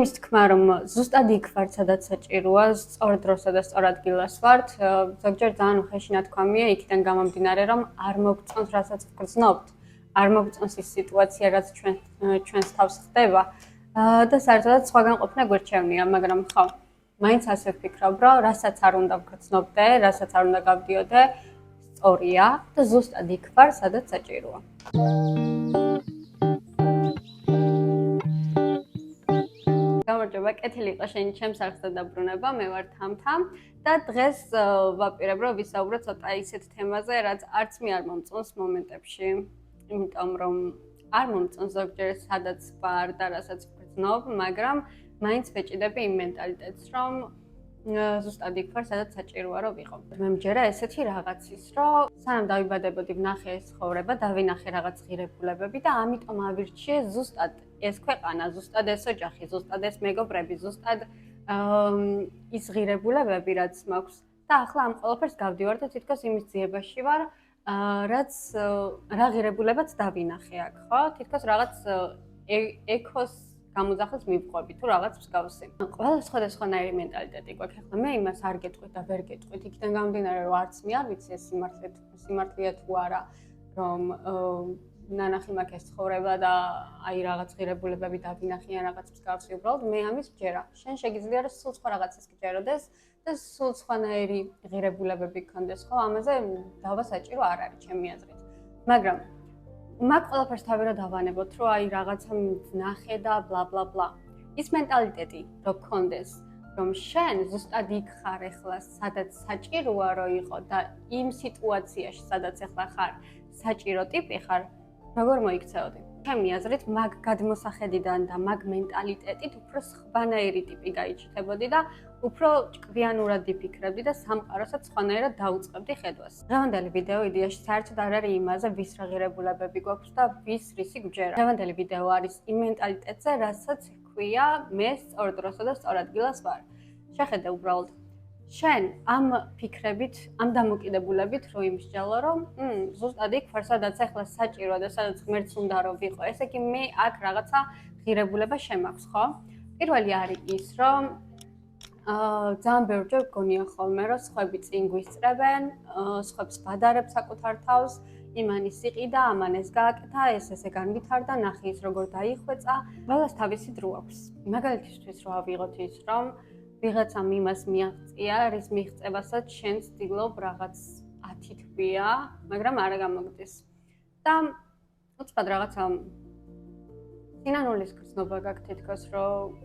იმის თქმა, რომ ზუსტად იქ ვარ, სადაც საჭიროა, სწორ დროსა და სწორ ადგილას ვართ, ზოგჯერ ძალიან უხეში ნათქვამია იქიდან გამომდინარე, რომ არ მოგწონს, რასაც ვგრძნობთ, არ მოგწონს ის სიტუაცია, რაც ჩვენს თავს ხდება და საერთოდაც სხვაგან ყოფნა გვერჩევნია, მაგრამ ხო, მაინც ასე ვფიქრობ, რომ რასაც არ უნდა ვგრძნობდე, რასაც არ უნდა გავდიოდე, სწორია და ზუსტად იქ ვარ, სადაც საჭიროა. გამარჯობა, კეთილი იყო შენი ჩემს არხზე დაბრუნება, მე ვარ თამთამ და დღეს ვაპირებ, რომ ვისაუბროთ ცოტა ისეთ თემაზე, რაც არც მე არ მომწონს მომენტებში, იმიტომ რომ არ მომწონს ზოგჯერ სადაც ვარ და რასაც ვგრძნობ, მაგრამ მაინც ვეჭიდები იმ მენტალიტეტს, რომ ზუსტად იქ ვარ, სადაც საჭიროა რომ ვიყო. მე მჯერა ესეთი რაღაცის, რომ სანამ დავიბადებოდი ვნახე ეს ცხოვრება, დავინახე რაღაც ღირებულებები და ამიტომ ავირჩიე ზუსტად ეს ქვეყანა, ზუსტად ეს ოჯახი, ზუსტად ეს მეგობრები, ზუსტად ის ღირებულებები, რაც მაქვს და ახლა ამ ყველაფერს გავდივარ და თითქოს იმის ძიებაში ვარ, რა ღირებულებაც დავინახე აქ, ხო? თითქოს რაღაც ექოს გამოძახილს მივყვები თუ რაღაც მსგავსი. ყველა სხვადასხვანაირი მენტალიტეტი გვაქვს. ახლა მე იმას არ გეტყვით და ვერ გეტყვით, იქიდან გამომდინარე, რომ არც მე არ ვიცი ეს სიმართლეა თუ არა, რომ ნანახი მაქვს ეს ცხოვრება და აი რაღაც ღირებულებები დავინახე ან რაღაც მსგავსი, უბრალოდ მე ამის ვჯერა. შენ შეგიძლია რომ სულ სხვა რაღაცას გჯეროდეს და სულ სხვანაირი ღირებულებები გქონდეს, ხო? ამაზე დავა საჭირო არ არის ჩემი აზრით. მაგრამ მაგ ყველაფერს თავი რა დავანებოთ, რომ აი რაღაცა ვნახე და ბლა ბლა ბლა. ის მენტალიტეტი რო გქონდეს, რომ შენ ზუსტად იქ ხარ ახლა, სადაც საჭიროა რომ იყო და იმ სიტუაციაში, სადაც ახლა ხარ, საჭირო ტიპი ხარ, როგორ მოიქცეოდი? ჩემი აზრით, მაგ გადმოსახედიდან და მაგ მენტალიტეტით უფრო სხვანაირი ტიპი გაიჩნდებოდი და უფრო ჭკვიანურად იფიქრებდი და სამყაროსაც სხვანაირად დაუწყებდი ხედვას. დღევანდელი ვიდეო იდეაში საერთოდ არ არის იმაზე, ვის რა ღირებულებები გვაქვს და ვის რისი გვჯერა. დღევანდელი ვიდეო არის იმ მენტალიტეტზე, რასაც ჰქვია მე სწორ დროსა და სწორ ადგილას ვარ. შეხედე უბრალოდ შენ ამ ფიქრებით, ამ დამოკიდებულებით რო იმსჯელო, რომ ზუსტად იქ ვარ, სადაც ახლა საჭიროა და სადაც ღმერთს უნდა რომ ვიყო. ესე იგი მე აქ რაღაცა ღირებულება შემაქვს, ხო? პირველი არის ის, რომ ძალიან ბევრჯერ გონია ხოლმე, რომ სხვები წინ გვისწრებენ, სხვებს ვადარებ საკუთარ თავს, იმან ის იყიდა, ამან ეს გააკეთა, ესე განვითარდა, ნახე ის როგორ დაიხვეწა. ყველას თავისი დრო აქვს. მაგალითისთვის რო ავიღოთ ის, რომ ვიღაცამ იმას მიაღწია, რის მიღწევასაც შენ ცდილობ რაღაც 10 თვია, მაგრამ არა გამოგდის. და უცბად რაღაცა სინანულის გრძნობა გაქვს თითქოს, რომ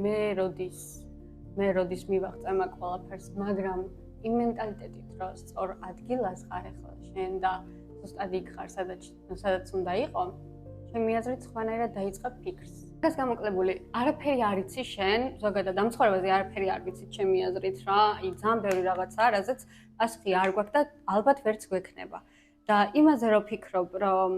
მე როდის მივაღწე მაგ ყველაფერს, მაგრამ იმ მენტალიტეტით, რომ სწორ ადგილას ხარ ახლა შენ და ზუსტად იქ ხარ, სადაც უნდა იყო, ჩემი აზრით სხვანაირად დაიწყებ ფიქრს. ეს გამოკლებული არაფერი არ იცი შენ, ზოგადად ამ ცხოვრებაზე არაფერი არ ვიცი ჩემი აზრით რა, აი ძალიან ბევრი რაღაცაა, რაზეც პასუხი არ გვაქვს და ალბათ ვერც გვექნება. და იმაზე რომ ფიქრობ, რომ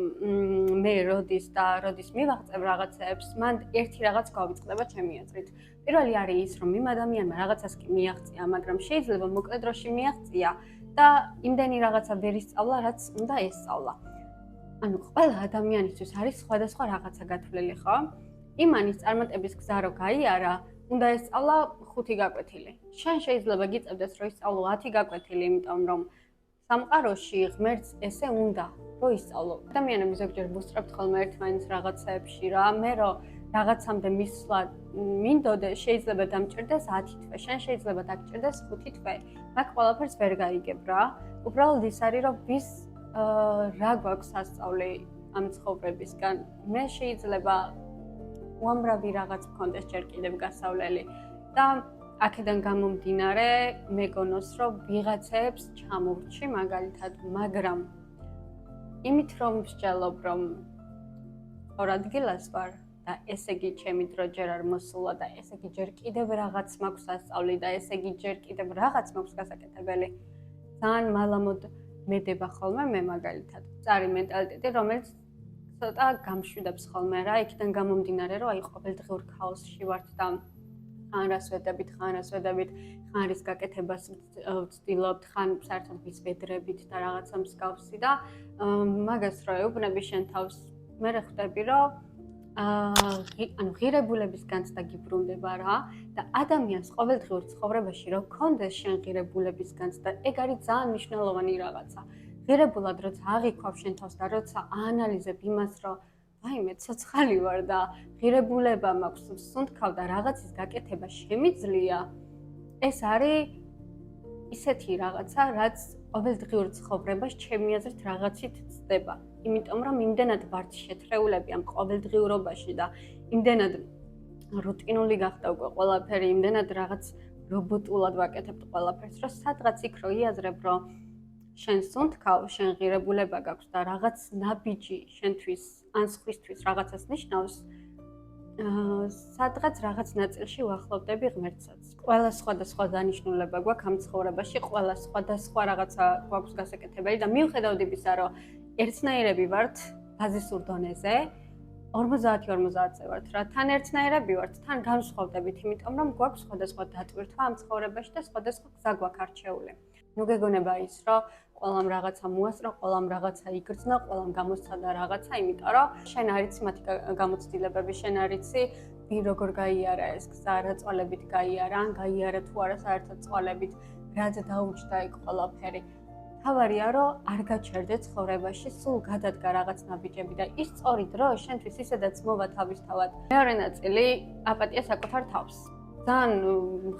მე როდის მივაღწევ რაღაცებს, მან ერთი რაღაც გავიწყდება ჩემი აზრით. პირველი არის ის, რომ იმ ადამიანმა რაღაცას კი მიაღწია, მაგრამ შეიძლება მოკლე დროში მიაღწია და იმდენი რაღაცა ვერ ისწავლა, რაც უნდა ესწავლა. ანუ ყველა ადამიანისთვის არის სხვადასხვა რაღაცა გათვლილი, ხო? იმანის წარმატების გზა რო გაიარა, უნდა ესწავლა 5 გაკვეთილი. შენ შეიძლება გიწევდეს რომ ისწავლო 10 გაკვეთილი, იმიტომ რომ სამყაროში ღმერთს ესე უნდა რომ ისწავლო. ადამიანები ზოგჯერ ვუსწრებთ ხოლმე ერთმანეთს რაღაცეებში რა, მე რო რაღაცამდე მისვლა მინდოდე, შეიძლება დამჭირდეს 10 თვე, შენ შეიძლება დაგჭირდეს 5 თვე. მაგ ყველაფერს ვერ გაიგებ რა. უბრალოდ ის არის რომ ვის რა გვაქვს სასწავლი ამ ცხოვრებისგან. მე შეიძლება უამრავი რაღაც მქონდეს ჯერ კიდევ გასავლელი და აქედან გამომდინარე მეგონოს რომ ვიღაცებს ჩამოვრჩი მაგალითად, მაგრამ იმით რომ მსჯელობ რომ ორ ადგილას ვარ და ესე იგი ჩემი დრო ჯერ არ მოსულა და ესე იგი ჯერ კიდევ რაღაც მაქვს სასწავლი და ესე იგი ჯერ კიდევ რაღაც მაქვს გასაკეთებელი. ძალიან მალამოდ მედება ხოლმე მე მაგალითად. წარი მენტალიტეტი, რომელიც ცოტა გამშვიდობს ხოლმე რა, იქიდან გამომდინარე, რომ აი ყოველდღიურ ქაოსში ვართ და ხან რას ვედებით, ხან რის გაკეთებას ვცდილობთ, ხან საერთოდ ვისვედრებით და რაღაცა მსგავსი და მაგას რო ეუბნები შენ თავს, მე ხვდები, რომ ანუ ღირებულების განცდა გიბრუნდება რა და ადამიანს ყოველდღიურ ცხოვრებაში რომ გქონდეს შენ ღირებულების განცდა, ეგ არის ძალიან მნიშვნელოვანი რაღაცა. ღირებულად როცა აღიქვავ შენ თავს და როცა აანალიზებ იმას, რომ ვაიმე, ცოცხალი ვარ და ღირებულება მაქვს, სუნთქავ და რაღაცის გაკეთება შემიძლია, ეს არის ისეთი რაღაცა, რაც ყოველდღიურ ცხოვრებას ჩემი აზრით რაღაცით ცდება. იმიტომ რომ იმდენად ვართ შეთრეულები ამ ყოველდღიურობაში და იმდენად რუტინული გახდა უკვე ყველაფერი, იმდენად რაღაც რობოტულად ვაკეთებთ ყველაფერს, რომ სადღაც იქ რო იაზრებ, რომ შენ სუნთქავ, შენ ღირებულება გაქვს და რაღაც ნაბიჯი შენთვის ან სხვისთვის რაღაცას ნიშნავს, სადღაც რაღაც ნაწილში ვახლოვდები ღმერთსაც. ყველა სხვადასხვა დანიშნულება გვაქვს ამ ცხოვრებაში, ყველა სხვადასხვა რაღაცა გვაქვს გასაკეთებელი და მიუხედავად იმისა, რომ ერთნაირები ვართ ბაზისურ დონეზე, 50-50-ზე ვართ რა, თან ერთნაირები ვართ, თან განსხვავდებით, იმიტომ რომ გვაქვს სხვადასხვა დატვირთვა ამ ცხოვრებაში და სხვადასხვა გზა გვაქვს არჩეული. ნუ გეგონება ის, რომ ყველამ რაღაცა მოასწრო, ყველამ რაღაცა იგრძნო, ყველამ გამოსცადა რაღაცა, იმიტომ რომ შენ არიცი მათი გამოცდილებები, შენ არიცი ვინ როგორ გაიარა ეს გზა, რა წვალებით გაიარა, ან გაიარა თუ არა საერთოდ წვალებით, რაც დაუჯდა იქ ყველაფერი. თავარია, რომ არ გაჩერდე ცხოვრებაში, სულ გადადგა რაღაც ნაბიჯები და ის სწორი დრო შენთვის ისედაც მოვა თავისთავად. მეორე ნაწილი აპატია საკუთარ თავს. ძალიან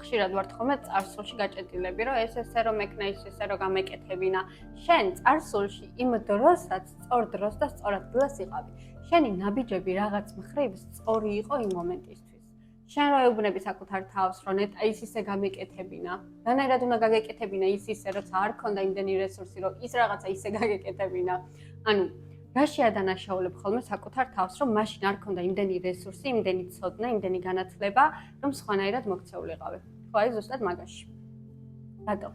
ხშირად ვართ ხოლმე წარსულში გაჭედილები, რომ ეს ესე რომ ეკნა, ის ესე რომ გამეკეთებინა. შენ წარსულში იმ დროსაც სწორ დროს და სწორ ადგილას იყავი. შენი ნაბიჯები რაღაც მხრივ სწორი იყო იმ მომენტისთვის. შენ რო ეუბნები საკუთარ თავს, რომ ნეტა ის ისე გამეკეთებინა. რანაირად უნდა გაგეკეთებინა ის ისე, როცა არ ქონდა იმდენი რესურსი, რომ ის რაღაცა ისე გაგეკეთებინა. ანუ რაში ადანაშაულებ ხოლმე საკუთარ თავს, რომ მაშინ არ ქონდა იმდენი რესურსი, იმდენი ცოდნა, იმდენი განათლება, რომ სხვანაირად მოქცეულიყავი. ხო, აი ზუსტად მაგაში. რატო?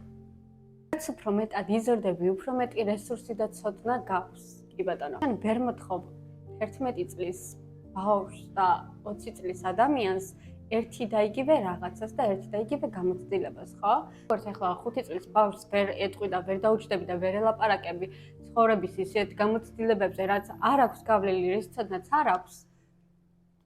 რაც უფრო მეტად იზრდები, უფრო მეტი რესურსი და ცოდნა გაქვს. კი ბატონო. შენ ვერ მოთხოვ 11 წლის ბავშვს და 20 წლის ადამიანს ერთი და იგივე რაღაცას და ერთი და იგივე გამოცდილებას, ხო? როგორც ახლა 5 წლის ბავშვს ვერ ეტყვი და ვერ დაუჯდები და ვერ ელაპარაკები ცხოვრების ისეთ გამოცდილებებზე, რაც არ აქვს გავლილი, რის ცოდნაც არ აქვს.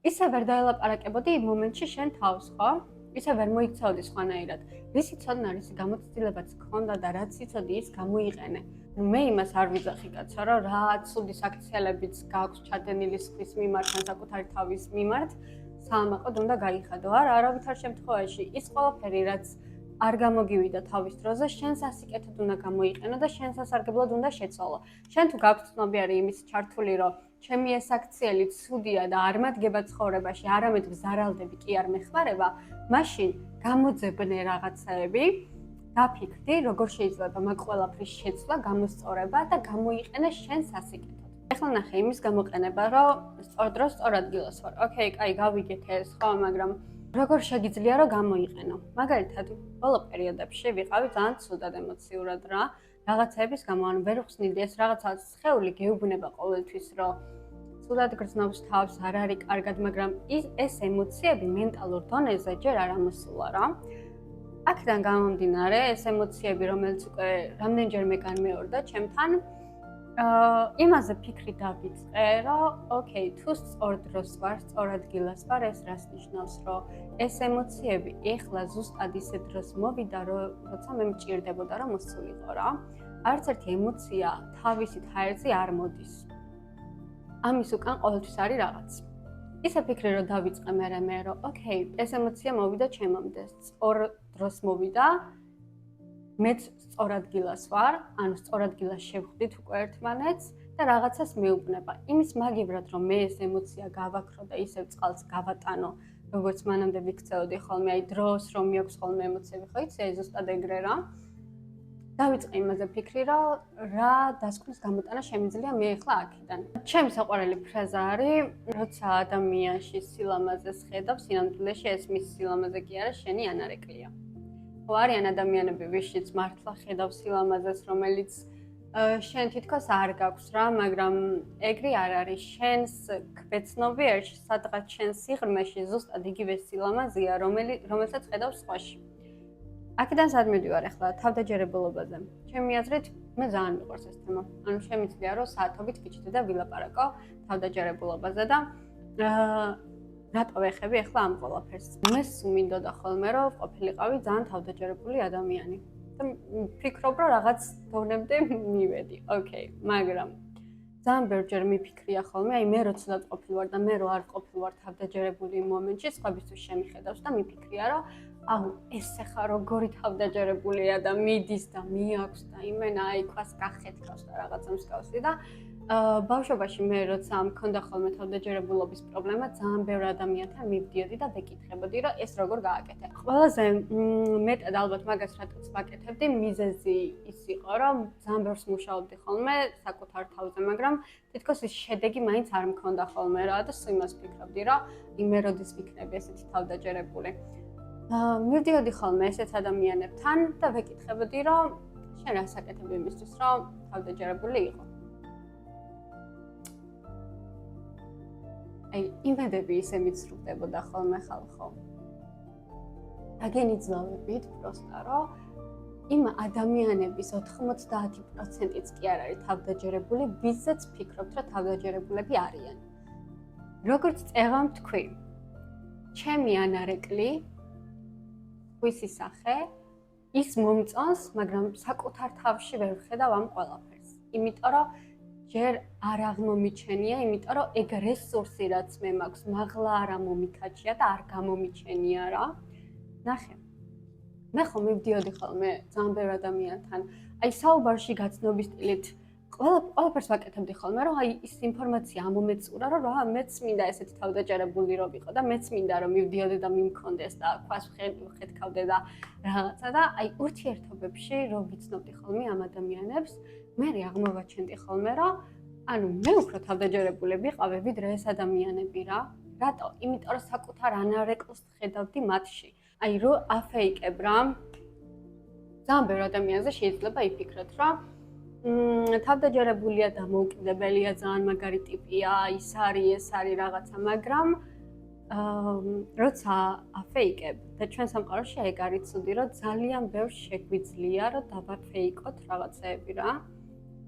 ისე ვერ დაელაპარაკებოდი იმ მომენტში შენ თავს, ხო? ისე ვერ მოიქცეოდი სხვანაირად. რისი ცოდნა, რისი გამოცდილებაც გქონდა და რაც იცოდი, ის გამოიყენე. მე იმას არ ვიძახი კაცო, რომ რა ცუდი საქციელებიც გაქვს ჩადენილი სხვის მიმართ, ან საკუთარი თავის მიმართ, საამაყოდ უნდა გაიხადო. არა, არავითარ შემთხვევაში ის ყველაფერი, რაც არ გამოგივიდა თავის დროზე, შენ სასიკეთოდ უნდა გამოიყენო და შენ სასარგებლოდ უნდა შეცვალო. შენ თუ გაქვს ცნობიარი იმის ჩართული, რომ ჩემი ეს აქციელი ცუდია და არ მადგება ცხოვრებაში, არამედ ვზარალდები კი არ მეხმარება, მაშინ გამოძებნე რაღაცაები, დაფიქრდი, როგორ შეიძლება მაგ ყველაფრის შეცვლა, გამოსწორება და გამოიყენე შენ სასიკეთოდ. ეხლა ნახე იმის გამოყენება, რომ სწორ დროს სწორ ადგილას ვარ. ოკეი, კაი, გავიგეთ ეს, ხო, მაგრამ როგორ შეგიძლია რომ გამოიყენო? მაგალითად, ბოლო პერიოდებში ვიყავი ძალიან ცუდად ემოციურად რა. რაღაცების გამო ან ვერ ხსნიდი ეს რაღაცა სხეული გეუბნება ყოველთვის, რომ ცუდად გრძნობს თავს, არ არის კარგად, მაგრამ ეს ემოციები მენტალურ დონეზე ჯერ არ ამოსულა რა. აქედან გამომდინარე, ეს ემოციები, რომელიც უკვე რამდენჯერმე განმეორდა ჩემთან, იმაზე ფიქრი დავიწყე, რომ ოკეი, თუ სწორ დროს ვარ, სწორ ადგილას ვარ, ეს რას ნიშნავს, რომ ეს ემოციები ეხლა ზუსტად ისე დროს მოვიდა, როცა მე მჭირდებოდა, რომ მოსულიყო რა. არც ერთი ემოცია თავისით ჰაერზე არ მოდის. ამის უკან ყოველთვის არის რაღაც. ისე ფიქრი რომ დავიწყე მე, რომ ოკეი, ეს ემოცია მოვიდა ჩემამდე, სწორ დროს მოვიდა. მეც სწორ ადგილას ვარ, ანუ სწორ ადგილას შევხვდით უკვე ერთმანეთს და რაღაცას მეუბნება. იმის მაგივრად რომ მე ეს ემოცია გავაქრო და ისევ წყალს გავატანო, როგორც მანამდე ვიქცეოდი ხოლმე, აი დროს რომ მიაქვს ხოლმე ემოციები, ხო იცი, აი ზუსტად ეგრე რა. დავიწყე იმაზე ფიქრი, რომ რა დასკვნის გამოტანა შემიძლია მე ახლა აქედან. ჩემი საყვარელი ფრაზა არის, როცა ადამიანში სილამაზეს ხედავ, სინამდვილეში ეს მის სილამაზე კი არა, შენი ანარეკლია. ხო არიან ადამიანები, ვიშიც მართლა ხედავ სილამაზეს, რომელიც შენ თითქოს არ გაქვს რა, მაგრამ ეგრე არ არის. შენს ქვეცნობიერში, სადღაც შენს სიღრმეში ზუსტად იგივე სილამაზეა, რომელსაც ხედავ სხვაში. აქედან სად მივდივარ ახლა თავდაჯერებულობაზე. ჩემი აზრით, მე ძალიან მიყვარს ეს თემა. ანუ შემიძლია რომ საათობით გიჩნდე და ვილაპარაკო თავდაჯერებულობაზე და რატო ვეხები ახლა ამ ყველაფერს? მე სუმინდოდა ხოლმე რომ ყოფილიყავი ძალიან თავდაჯერებული ადამიანი. და ვფიქრობ რომ რაღაც დონემდე მივედი. ოკეი, მაგრამ ძალიან ბევრჯერ მიფიქრია ხოლმე, აი მე რო ცუდად ყოფილვარ და მე რო არ ყოფილვარ თავდაჯერებული იმ მომენტში, სხვებისთვის შემიხედავს და მიფიქრია რომ აუ ეს ახლა როგორი თავდაჯერებულია და მიდის და მიაქვს და იმენა აი ქვას გახეთქავს და რაღაცა მსგავსი და ბავშვობაში მე როცა მქონდა ხოლმე თავდაჯერებულობის პრობლემა, ძალიან ბევრ ადამიანთან მივდიოდი და ვეკითხებოდი, რომ ეს როგორ გააკეთე. ყველაზე მეტად ალბათ მაგას რატოც ვაკეთებდი, მიზეზი ის იყო, რომ ძალიან ბევრს მუშაობდი ხოლმე საკუთარ თავზე, მაგრამ თითქოს ის შედეგი მაინც არ მქონდა ხოლმე რა და სულ იმას ვფიქრობდი, რომ იმე როდის ვიქნები ესეთი თავდაჯერებული. მივდიოდი ხოლმე ესეთ ადამიანებთან და ვეკითხებოდი, რომ შენ რას აკეთებ იმისთვის, რომ თავდაჯერებული იყო. აი, იმედები ისე მიცრუდებოდა ხოლმე ხალხო. დაგენიძლავებით პროსტა, რომ იმ ადამიანების 90%-იც კი არ არის თავდაჯერებული, ვისაც ფიქრობთ, რომ თავდაჯერებულები არიან. როგორც წეღამ თქვი, ჩემი ანარეკლი, ვისი სახე, ის მომწონს, მაგრამ საკუთარ თავში ვერ ვხედავ ამ ყველაფერს. იმიტომ რომ ჯერ არ აღმომიჩენია, იმიტომ რომ ეგ რესურსი რაც მე მაქვს, მაღლა არ მომიკაჩია და არ გამომიჩენია რა. ნახე. მე ხომ მივდიოდი ხოლმე ძალიან ბევრ ადამიანთან. აი საუბარში გაცნობის სტილით ყველაფერს ვაკეთებდი ხოლმე, რომ აი ის ინფორმაცია ამომეწურა, რომ რა მეც მინდა ესეთი თავდაჯერებული რომ ვიყო და მეც მინდა რომ მივდიოდი და მიმქონდეს და ქვას ვხედქავდე და რაღაცა და აი ურთიერთობებში რომ ვიცნობდი ხოლმე ამ ადამიანებს, მე აღმოვაჩენდი ხოლმე, რომ ანუ მე უფრო თავდაჯერებული ვიყავი ვიდრე ეს ადამიანები რა. რატო? იმიტომ რომ საკუთარ ანარეკლს ხედავდი მათში. აი რო აფეიკებ რა. ძალიან ბევრ ადამიანზე შეიძლება იფიქროთ, რომ თავდაჯერებულია და მოუკიდებელია, ძალიან მაგარი ტიპია, ის არის, ეს არის რაღაცა, მაგრამ როცა აფეიკებ და ჩვენ სამყაროში ეგ არის ცუდი, რომ ძალიან ბევრ შეგვიძლია, რომ დავაფეიკოთ რაღაცეები რა.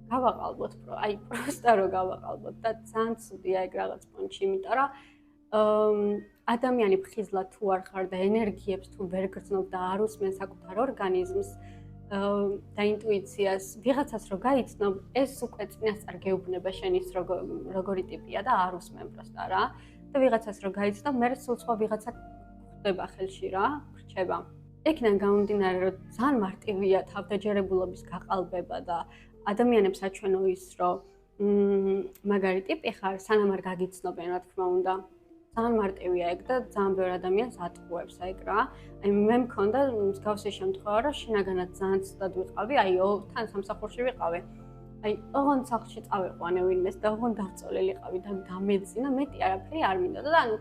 გავაყალბოთ, აი პროსტა რომ გავაყალბოთ და ძალიან ცუდია ეგ რაღაც პონჩი, იმიტომ რომ ადამიანი ფხიზლად თუ არ ხარ და ენერგიებს თუ ვერ გრძნობ და არ უსმენ საკუთარ ორგანიზმს და ინტუიციას, ვიღაცას რო გაიცნობ, ეს უკვე წინასწარ გეუბნება შენ ის როგორი ტიპია და არ უსმენ პროსტა რა. და ვიღაცას რო გაიცნობ, მე სულ სხვა ვიღაცა ხდება ხელში რა, ხრჩება. იქიდან გამომდინარე, რომ ძალიან მარტივია თავდაჯერებულობის გაყალბება და ადამიანებს აჩვენო ის, რომ მაგარი ტიპი ხარ, სანამ არ გაგიცნობენ, რა თქმა უნდა. ძალიან მარტივია ეგ და ძალიან ბევრ ადამიანს ატყუებს ეგ რა. აი მე მქონდა მსგავსი შემთხვევა, რომ შინაგანად ძალიან ცუდად ვიყავი, აი თან სამსახურში ვიყავი. აი ოღონდ სახლში წავიყვანე ვინმეს და ოღონდ დავწოლილიყავი და დამეძინა, მეტი არაფერი არ მინდოდა და ანუ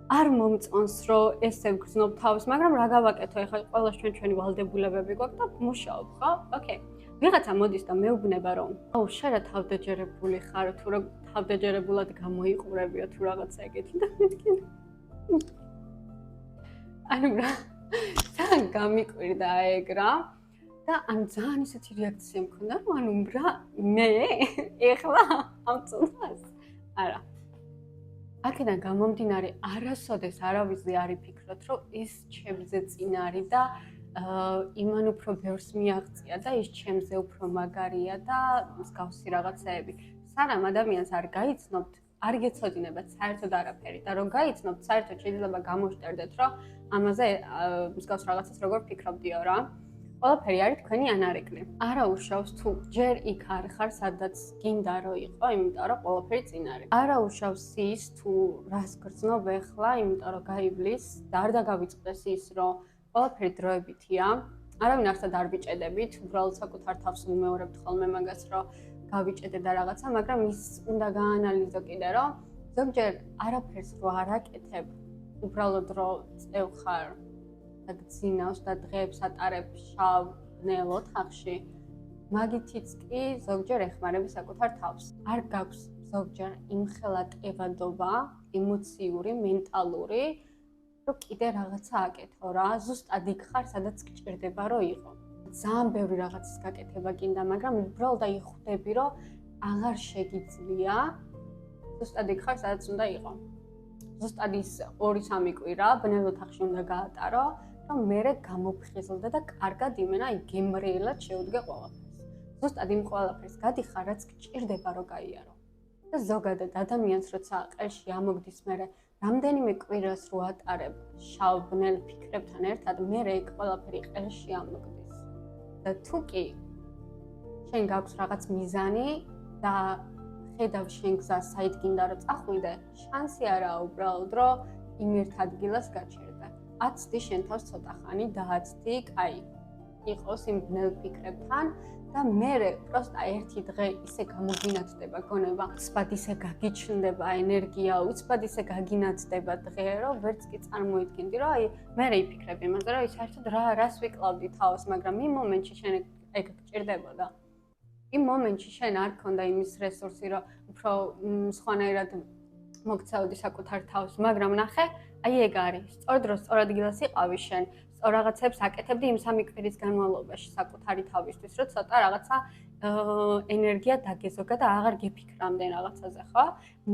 არ მომწონს, რომ ესე ვგრძნობ თავს, მაგრამ რა გავაკეთო, ეხლა ყველა ჩვენი ვალდებულებები გვაქვს და მუშაობ, ხო? ოკეი. ვიღაცა მოდის და მეუბნება, რომ აუ შენ რა თავდაჯერებული ხარ, თუ რა თავდაჯერებულად გამოიყურებიო თუ რაღაცა ეგეთი და მეთქი. ანუ რა ძალიან გამიკვირდა ეგ რა და ან ძალიან ისეთი რეაქცია მქონდა, რომ ანუ რა მე ეხლა ამ წუთას არა. აქედან გამომდინარე, არასოდეს არავისზე არ იფიქროთ, რომ ის ჩემზე წინ არის და იმან უფრო ბევრს მიაღწია და ის ჩემზე უფრო მაგარია და მსგავსი რაღაცეები. სანამ ადამიანს არ გაიცნობთ, არ გეცოდინებათ საერთოდ არაფერი და რომ გაიცნობთ, საერთოდ შეიძლება გამოშტერდეთ, რომ ამაზე მსგავს რაღაცას როგორ ფიქრობდიო რა. ყველაფერი არის თქვენი ანარეკლი. არა უშავს თუ ჯერ იქ არ ხარ, სადაც გინდა რომ იყო, იმიტომ რომ ყველაფერი წინ არის. არა უშავს ის თუ რას გრძნობ ეხლა, იმიტომ რომ გაივლის და არ დაგავიწყდეს ის, რომ ყველაფერი დროებითია. არავინ არსად არ ვიჭედებით, უბრალოდ საკუთარ თავს ვიმეორებთ ხოლმე მაგას, რომ გავიჭედე და რაღაცა, მაგრამ ის უნდა გაანალიზო კიდე, რომ ზოგჯერ არაფერს რო არ აკეთებ, უბრალოდ რო წევ ხარ და გძინავს და დღეებს ატარებ შავ ნელ ოთახში, მაგითიც კი ზოგჯერ ეხმარები საკუთარ თავს. არ გაქვს ზოგჯერ იმხელა ტევადობა, ემოციური, მენტალური, რომ კიდე რაღაცა აკეთო რა, ზუსტად იქ ხარ, სადაც გჭირდება რომ იყო. ძალიან ბევრი რაღაცის გაკეთება გინდა, მაგრამ უბრალოდ აი ხვდები, რომ აღარ შეგიძლია, ზუსტად იქ ხარ, სადაც უნდა იყო. ზუსტად ის 2-3 კვირა ბნელ ოთახში უნდა გაატარო, რომ მერე გამოფხიზლდე და კარგად იმენა გემრიელად შეუდგე ყველაფერს. ზუსტად იმ ყველაფერს გადიხარ, რაც გჭირდება რომ გაიარო. და ზოგადად ადამიანს როცა ყელში ამოგდის მერე რამდენიმე კვირას რო ატარებ შავ ბნელ ფიქრებთან ერთად, მერე ეგ ყველაფერი ყელში ამოგდის. და თუ კი შენ გაქვს რაღაც მიზანი და ხედავ შენ გზას საით გინდა რომ წახვიდე, შანსი არაა უბრალოდ რომ იმ ერთ ადგილას გაჩერდე. აცდი შენ თავს ცოტა ხანი და აცდი, კაი, იყოს იმ ბნელ ფიქრებთან და მერე პროსტა ერთი დღე ისე გამოგინათდება გონება, უცბად ისე გაგიჩნდება ენერგია, უცბად ისე გაგინათდება დღე, რომ ვერც კი წარმოიდგენდი, რომ აი მერე იფიქრებ იმაზე, რომ საერთოდ რას ვიკლავდი თავს, მაგრამ იმ მომენტში შენ ეგ გჭირდებოდა. იმ მომენტში შენ არ ქონდა იმის რესურსი, რომ უფრო სხვანაირად მოგცეოდი საკუთარ თავს, მაგრამ ნახე, აი ეგ არის. სწორ დროს, სწორ ადგილას იყავი შენ, სწორ რაღაცებს აკეთებდი იმ 3 კვირის განმავლობაში საკუთარი თავისთვის, რომ ცოტა რაღაცა ენერგია დაგეზოგა და აღარ გეფიქრამდე რაღაცაზე, ხო?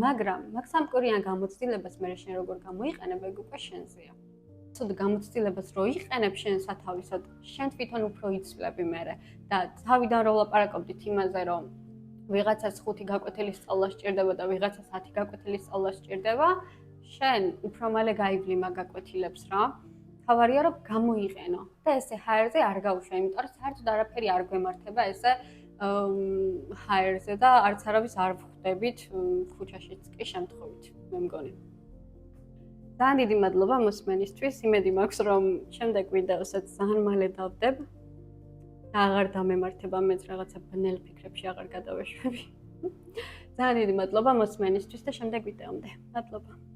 მაგრამ მაგ 3 კვირიან გამოცდილებას მე შენ როგორ გამოიყენებ, ეგ უკვე შენზეა. ცუდ გამოცდილებას რო იყენებ შენ სათავისოდ, შენ თვითონ უფრო იცვლები მერე და თავიდან რო ვლაპარაკობდით იმაზე, რომ ვიღაცას 5 გაკვეთილი სწავლა სჭირდება და ვიღაცას 10 გაკვეთილი სწავლა სჭირდება, შენ უფრო მალე გაივლი მაგ გაკვეთილებს რა. თავარია რომ გამოიყენო და ესე ჰაერზე არ გავუშვა, იმიტომ რომ საერთოდ არაფერი არ გვემართება ესე ჰაერზე და არც არავის არ ვხვდებით ქუჩაშიც კი შემთხვევით, მე მგონი. ძალიან დიდი მადლობა მოსმენისთვის, იმედი მაქვს რომ შემდეგ ვიდეოსაც ძალიან მალე დავდებ და აღარ დამემართება მეც რაღაცა ბნელ ფიქრებში აღარ გადავეშვები. ძალიან დიდი მადლობა მოსმენისთვის და შემდეგ ვიდეომდე. მადლობა.